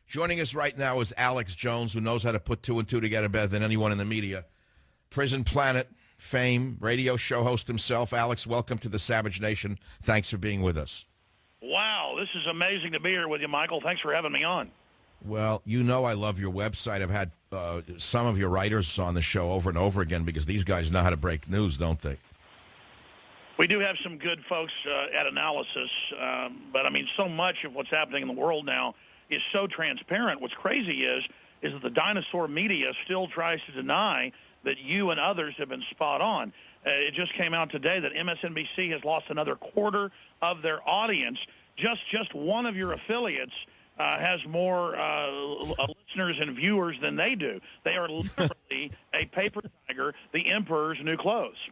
Joining us right now is Alex Jones, who knows how to put two and two together better than anyone in the media. Prison Planet fame, radio show host himself. Alex, welcome to the Savage Nation. Thanks for being with us. Wow, this is amazing to be here with you, Michael. Thanks for having me on. Well, you know I love your website. I've had some of your writers on the show over and over again because these guys know how to break news, don't they? We do have some good folks at Analysis, but, I mean, so much of what's happening in the world now is so transparent. What's crazy is that the dinosaur media still tries to deny that you and others have been spot on. It just came out today that MSNBC has lost another quarter of their audience. Just one of your affiliates has more listeners and viewers than they do. They are literally a paper tiger, the emperor's new clothes.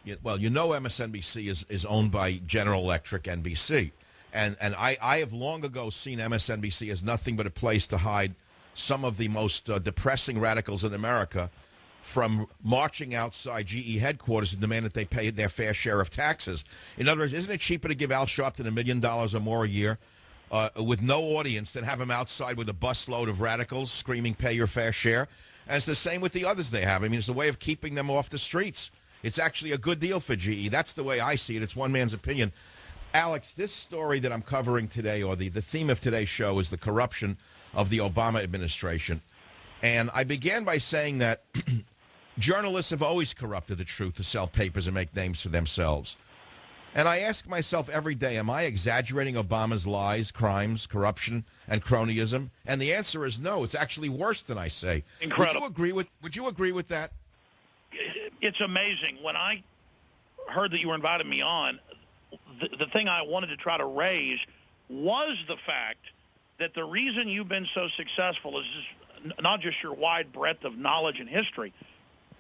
Yeah, well, you know MSNBC is owned by General Electric, NBC. And I have long ago seen MSNBC as nothing but a place to hide some of the most depressing radicals in America from marching outside GE headquarters to demand that they pay their fair share of taxes. In other words, isn't it cheaper to give Al Sharpton $1 million or more a year with no audience than have him outside with a busload of radicals screaming, pay your fair share? And it's the same with the others they have. I mean, it's a way of keeping them off the streets. It's actually a good deal for GE. That's the way I see it. It's one man's opinion. Alex, this story that I'm covering today, or the theme of today's show, is the corruption of the Obama administration. And I began by saying that journalists have always corrupted the truth to sell papers and make names for themselves. And I ask myself every day, am I exaggerating Obama's lies, crimes, corruption, and cronyism? And the answer is no. It's actually worse than I say. Incredible. Would you agree with that? It's amazing. When I heard that you were inviting me on, the thing I wanted to try to raise was the fact that the reason you've been so successful is not just your wide breadth of knowledge and history.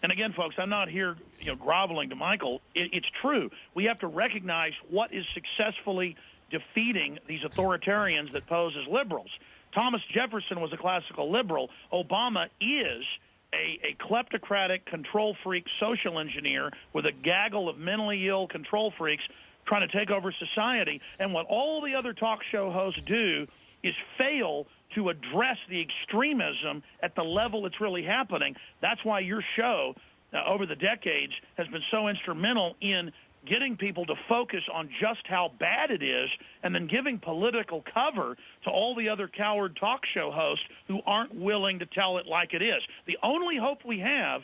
And again, folks, I'm not here, groveling to Michael. It's true. We have to recognize what is successfully defeating these authoritarians that pose as liberals. Thomas Jefferson was a classical liberal. Obama is a kleptocratic, control freak social engineer with a gaggle of mentally ill control freaks trying to take over society. And what all the other talk show hosts do is fail to address the extremism at the level it's really happening. That's why your show over the decades has been so instrumental in getting people to focus on just how bad it is and then giving political cover to all the other coward talk show hosts who aren't willing to tell it like it is. The only hope we have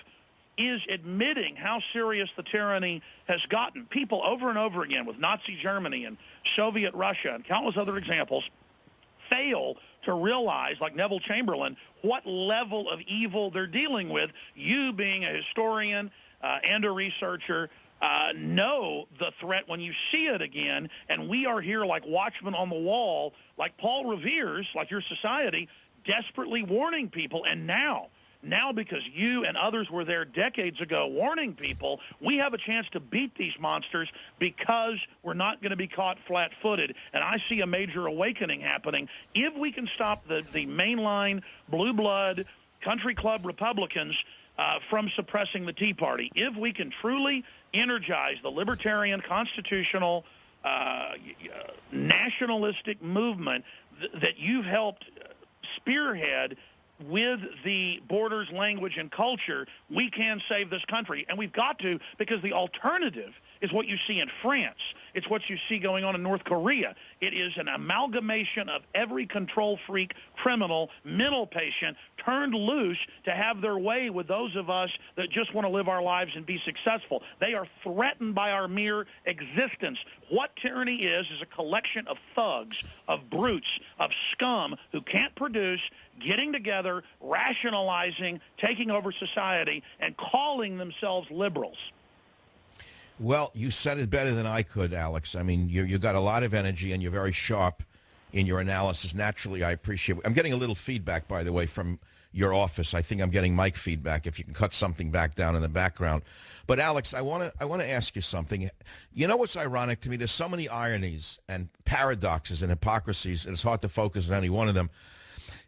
is admitting how serious the tyranny has gotten. People over and over again with Nazi Germany and Soviet Russia and countless other examples fail to realize, like Neville Chamberlain, what level of evil they're dealing with. You, being a historian and a researcher, know the threat when you see it again, and we are here like watchmen on the wall, like Paul Revere's, like your society, desperately warning people. And now, because you and others were there decades ago warning people, we have a chance to beat these monsters because we're not going to be caught flat-footed. And I see a major awakening happening. If we can stop the mainline, blue blood, country club Republicans from suppressing the Tea Party, if we can truly energize the libertarian, constitutional, nationalistic movement that you've helped spearhead with the borders, language, and culture, we can save this country. And we've got to, because the alternative is what you see in France. It's what you see going on in North Korea. It is an amalgamation of every control freak, criminal, mental patient turned loose to have their way with those of us that just want to live our lives and be successful. They are threatened by our mere existence. What tyranny is a collection of thugs, of brutes, of scum who can't produce, getting together, rationalizing, taking over society, and calling themselves liberals. Well, you said it better than I could, Alex. I mean, you got a lot of energy, and you're very sharp in your analysis. Naturally, I appreciate it. I'm getting a little feedback, by the way, from your office. I think I'm getting mic feedback. If you can cut something back down in the background. But, Alex, I want to ask you something. You know what's ironic to me? There's so many ironies and paradoxes and hypocrisies, and it's hard to focus on any one of them.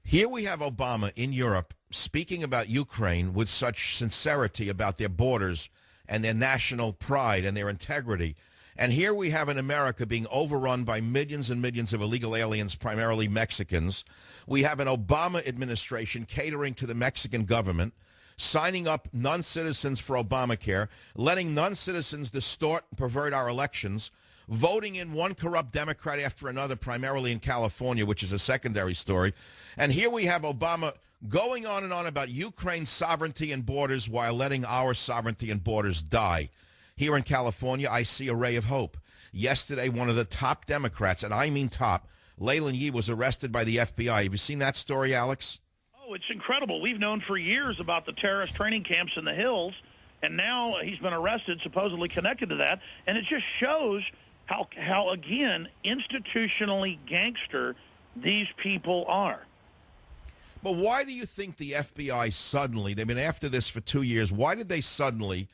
Here we have Obama in Europe speaking about Ukraine with such sincerity about their borders and their national pride and their integrity. And here we have in America being overrun by millions and millions of illegal aliens, primarily Mexicans. We have an Obama administration catering to the Mexican government, signing up non-citizens for Obamacare, letting non-citizens distort and pervert our elections, voting in one corrupt Democrat after another, primarily in California, which is a secondary story. And here we have Obama going on and on about Ukraine's sovereignty and borders while letting our sovereignty and borders die. Here in California, I see a ray of hope. Yesterday, one of the top Democrats, and I mean top, Leyland Yee, was arrested by the FBI. Have you seen that story, Alex? Oh, it's incredible. We've known for years about the terrorist training camps in the hills, and now he's been arrested, supposedly connected to that. And it just shows how again, institutionally gangster these people are. But why do you think the FBI suddenly, they've been after this for 2 years, why did they suddenly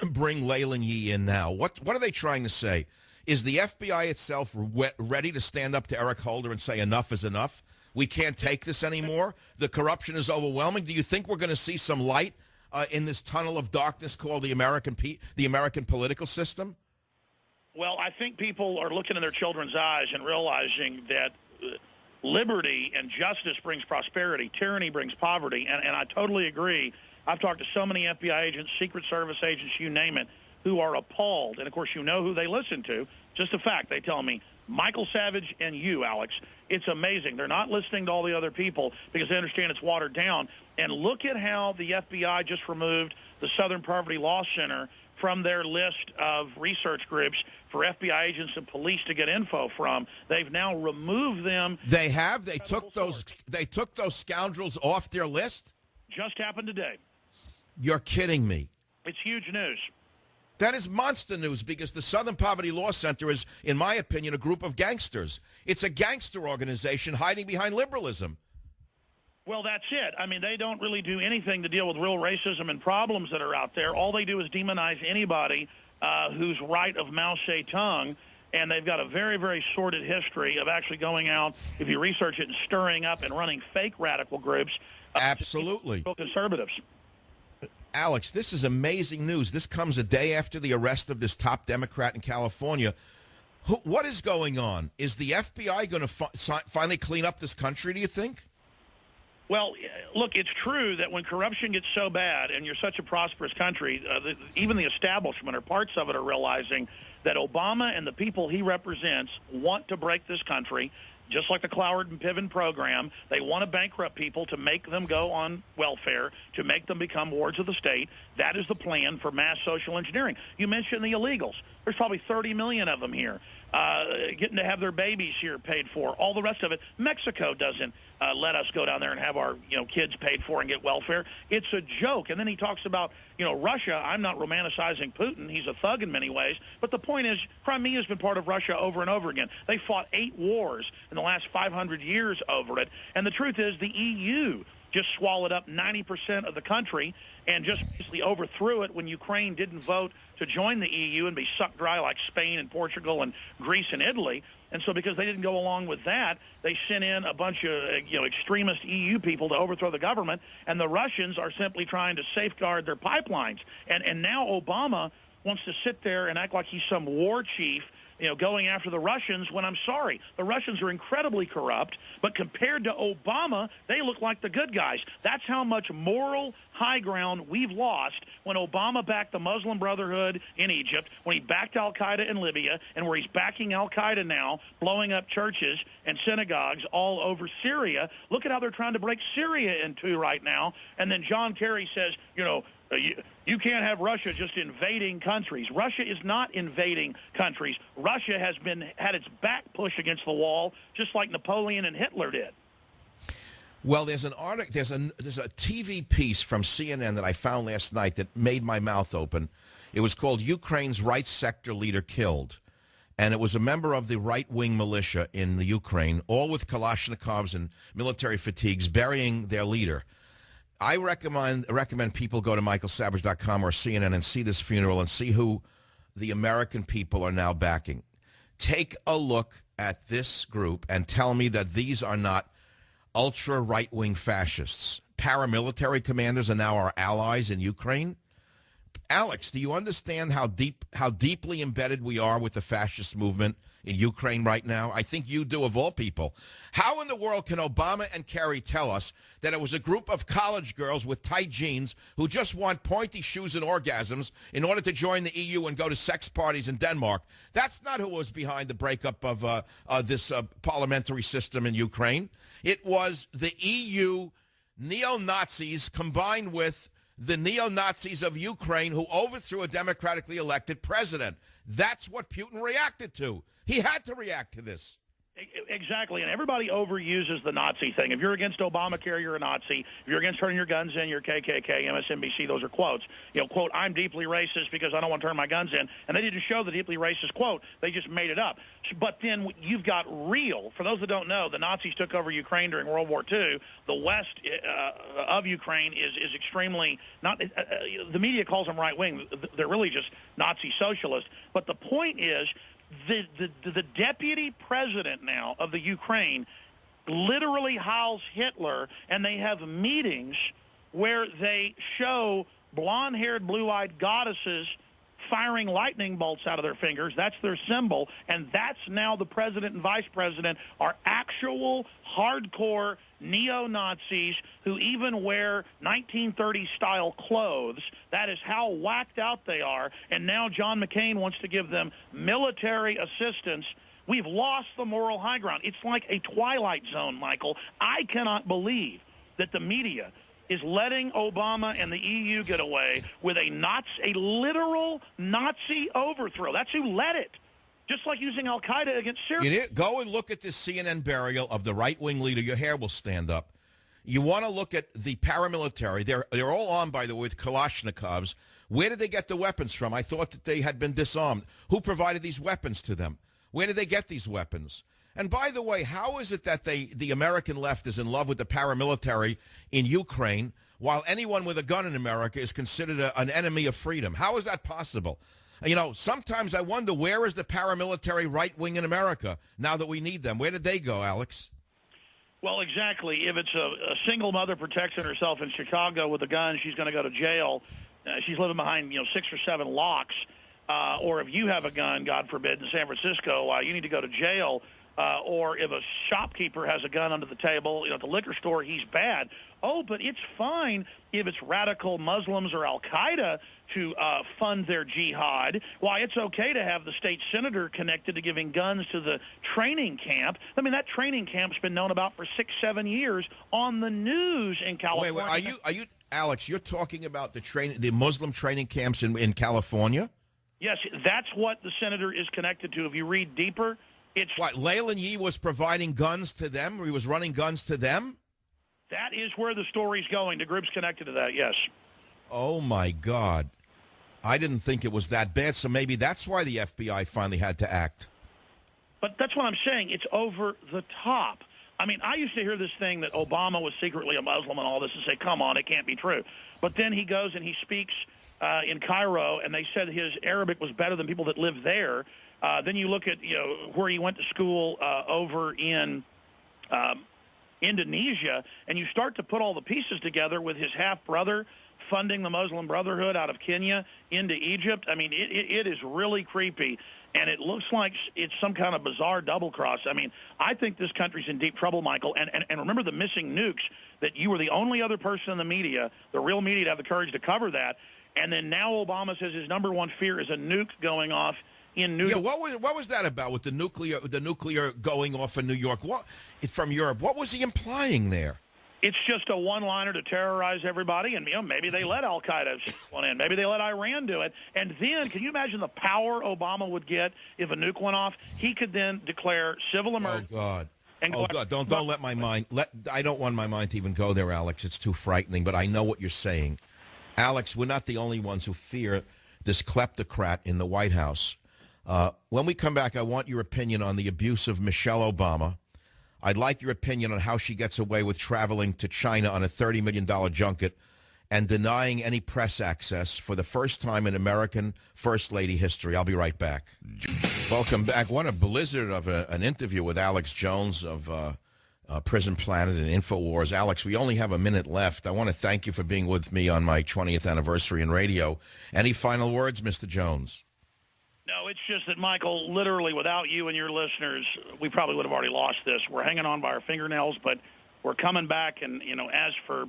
bring Leyland Yee in now? What are they trying to say? Is the FBI itself ready to stand up to Eric Holder and say enough is enough? We can't take this anymore? The corruption is overwhelming? Do you think we're going to see some light in this tunnel of darkness called the American political system? Well, I think people are looking in their children's eyes and realizing that liberty and justice brings prosperity. Tyranny brings poverty. And I totally agree. I've talked to so many FBI agents, Secret Service agents, you name it, who are appalled. And, of course, you know who they listen to. Just a fact. They tell me, Michael Savage and you, Alex. It's amazing. They're not listening to all the other people because they understand it's watered down. And look at how the FBI just removed the Southern Poverty Law Center from their list of research groups for FBI agents and police to get info from. They've now removed them. They have? They took those scoundrels off their list? Just happened today. You're kidding me. It's huge news. That is monster news because the Southern Poverty Law Center is, in my opinion, a group of gangsters. It's a gangster organization hiding behind liberalism. Well, that's it. I mean, they don't really do anything to deal with real racism and problems that are out there. All they do is demonize anybody who's right of mouth say tongue, and they've got a very, very sordid history of actually going out, if you research it, and stirring up and running fake radical groups. Absolutely. Conservatives. Alex, this is amazing news. This comes a day after the arrest of this top Democrat in California. What is going on? Is the FBI going to finally clean up this country, do you think? Well, look, it's true that when corruption gets so bad and you're such a prosperous country, even the establishment or parts of it are realizing that Obama and the people he represents want to break this country, just like the Cloward and Piven program. They want to bankrupt people to make them go on welfare, to make them become wards of the state. That is the plan for mass social engineering. You mentioned the illegals. There's probably 30 million of them here, getting to have their babies here paid for. All the rest of it, Mexico doesn't let us go down there and have our kids paid for and get welfare. It's a joke. And then he talks about Russia. I'm not romanticizing Putin. He's a thug in many ways. But the point is, Crimea has been part of Russia over and over again. They fought 8 wars in the last 500 years over it. And the truth is, the EU just swallowed up 90% of the country and just basically overthrew it when Ukraine didn't vote to join the EU and be sucked dry like Spain and Portugal and Greece and Italy. And so because they didn't go along with that, they sent in a bunch of extremist EU people to overthrow the government, and the Russians are simply trying to safeguard their pipelines. And now Obama wants to sit there and act like he's some war chief, going after the Russians, when I'm sorry, the Russians are incredibly corrupt, but compared to Obama, they look like the good guys. That's how much moral high ground we've lost when Obama backed the Muslim Brotherhood in Egypt, when he backed al-Qaeda in Libya, and where he's backing al-Qaeda now, blowing up churches and synagogues all over Syria. Look at how they're trying to break Syria in two right now. And then John Kerry says, you can't have Russia just invading countries. Russia is not invading countries. Russia has had its back pushed against the wall, just like Napoleon and Hitler did. Well, there's an article, there's a TV piece from CNN that I found last night that made my mouth open. It was called "Ukraine's Right Sector Leader Killed," and it was a member of the right-wing militia in the Ukraine, all with Kalashnikovs and military fatigues, burying their leader. I recommend people go to michaelsavage.com or CNN and see this funeral and see who the American people are now backing. Take a look at this group and tell me that these are not ultra right-wing fascists. Paramilitary commanders are now our allies in Ukraine. Alex, do you understand how deeply embedded we are with the fascist movement in Ukraine right now? I think you do, of all people. How in the world can Obama and Kerry tell us that it was a group of college girls with tight jeans who just want pointy shoes and orgasms in order to join the EU and go to sex parties in Denmark? That's not who was behind the breakup of this parliamentary system in Ukraine. It was the EU neo-Nazis combined with the neo-Nazis of Ukraine who overthrew a democratically elected president. That's what Putin reacted to. He had to react to this. Exactly, and everybody overuses the Nazi thing. If you're against Obamacare, you're a Nazi. If you're against turning your guns in, you're KKK, MSNBC, those are quotes. Quote, I'm deeply racist because I don't want to turn my guns in. And they didn't show the deeply racist quote. They just made it up. But then you've got real. For those that don't know, the Nazis took over Ukraine during World War II. The west of Ukraine is extremely, not. The media calls them right-wing. They're really just Nazi socialist. But the point is, the deputy president now of the Ukraine literally howls Hitler, and they have meetings where they show blonde-haired, blue-eyed goddesses firing lightning bolts out of their fingers. That's their symbol, and that's now the president and vice president are actual hardcore neo-Nazis who even wear 1930s-style clothes. That is how whacked out they are, and now John McCain wants to give them military assistance. We've lost the moral high ground. It's like a twilight zone, Michael. I cannot believe that the media is letting Obama and the EU get away with a literal Nazi overthrow. That's who led it. Just like using Al-Qaeda against Syria. Go and look at this CNN burial of the right-wing leader. Your hair will stand up. You want to look at the paramilitary. They're all armed, by the way, with Kalashnikovs. Where did they get the weapons from? I thought that they had been disarmed. Who provided these weapons to them? Where did they get these weapons? And by the way, how is it that the American left is in love with the paramilitary in Ukraine, while anyone with a gun in America is considered an enemy of freedom? How is that possible? Sometimes I wonder, where is the paramilitary right wing in America now that we need them? Where did they go, Alex? Well, exactly. If it's a single mother protecting herself in Chicago with a gun, she's going to go to jail. She's living behind 6 or 7 locks. Or if you have a gun, God forbid, in San Francisco, you need to go to jail. Or if a shopkeeper has a gun under the table, at the liquor store, he's bad. Oh, but it's fine if it's radical Muslims or Al-Qaeda to fund their jihad. Why, it's okay to have the state senator connected to giving guns to the training camp. I mean, that training camp's been known about for 6-7 years on the news in California. Wait, are you, Alex, you're talking about the Muslim training camps in California? Yes, that's what the senator is connected to. If you read deeper, it's... What, Leyland Yee was providing guns to them? Or he was running guns to them? That is where the story's going. The group's connected to that, yes. Oh, my God. I didn't think it was that bad, so maybe that's why the FBI finally had to act. But that's what I'm saying. It's over the top. I mean, I used to hear this thing that Obama was secretly a Muslim and all this and say, come on, it can't be true. But then he goes and he speaks in Cairo, and they said his Arabic was better than people that lived there. Then you look at, where he went to school over in Indonesia, and you start to put all the pieces together with his half-brother funding the Muslim Brotherhood out of Kenya into Egypt. I mean, it is really creepy, and it looks like it's some kind of bizarre double-cross. I mean, I think this country's in deep trouble, Michael, and remember the missing nukes, that you were the only other person in the media, the real media, to have the courage to cover that, and then now Obama says his number one fear is a nuke going off in New York. Yeah, what was that about with the nuclear going off in New York? From Europe? What was he implying there? It's just a one-liner to terrorize everybody, and maybe they let Al-Qaeda one in. Maybe they let Iran do it. And then, can you imagine the power Obama would get if a nuke went off? He could then declare civil emergency. Oh, God. Don't let my mind. I don't want my mind to even go there, Alex. It's too frightening, but I know what you're saying. Alex, we're not the only ones who fear this kleptocrat in the White House. When we come back, I want your opinion on the abuse of Michelle Obama. I'd like your opinion on how she gets away with traveling to China on a $30 million junket and denying any press access for the first time in American First Lady history. I'll be right back. Welcome back. What a blizzard of an interview with Alex Jones of Prison Planet and InfoWars. Alex, we only have a minute left. I want to thank you for being with me on my 20th anniversary in radio. Any final words, Mr. Jones? No, it's just that, Michael, literally without you and your listeners, we probably would have already lost this. We're hanging on by our fingernails, but we're coming back. And, as for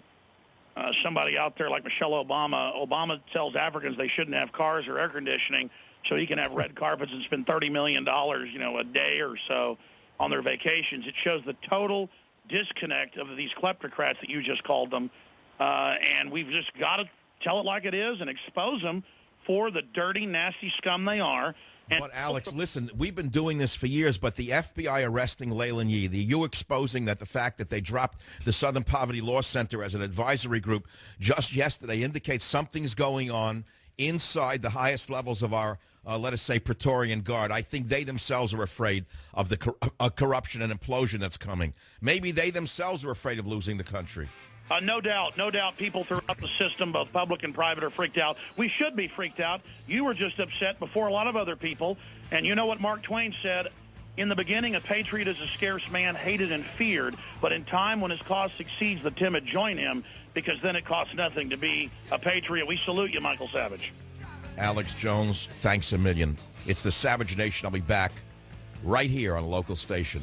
somebody out there like Michelle Obama, Obama tells Africans they shouldn't have cars or air conditioning so he can have red carpets and spend $30 million, a day or so on their vacations. It shows the total disconnect of these kleptocrats that you just called them. And we've just got to tell it like it is and expose them for the dirty, nasty scum they are. But, Alex, listen, we've been doing this for years, but the FBI arresting Leyland Yee, you exposing that the fact that they dropped the Southern Poverty Law Center as an advisory group just yesterday indicates something's going on inside the highest levels of our, let us say, Praetorian Guard. I think they themselves are afraid of the corruption and implosion that's coming. Maybe they themselves are afraid of losing the country. No doubt. People throughout the system, both public and private, are freaked out. We should be freaked out. You were just upset before a lot of other people. And you know what Mark Twain said? In the beginning, a patriot is a scarce man, hated and feared. But in time, when his cause succeeds, the timid join him, because then it costs nothing to be a patriot. We salute you, Michael Savage. Alex Jones, thanks a million. It's the Savage Nation. I'll be back right here on a local station.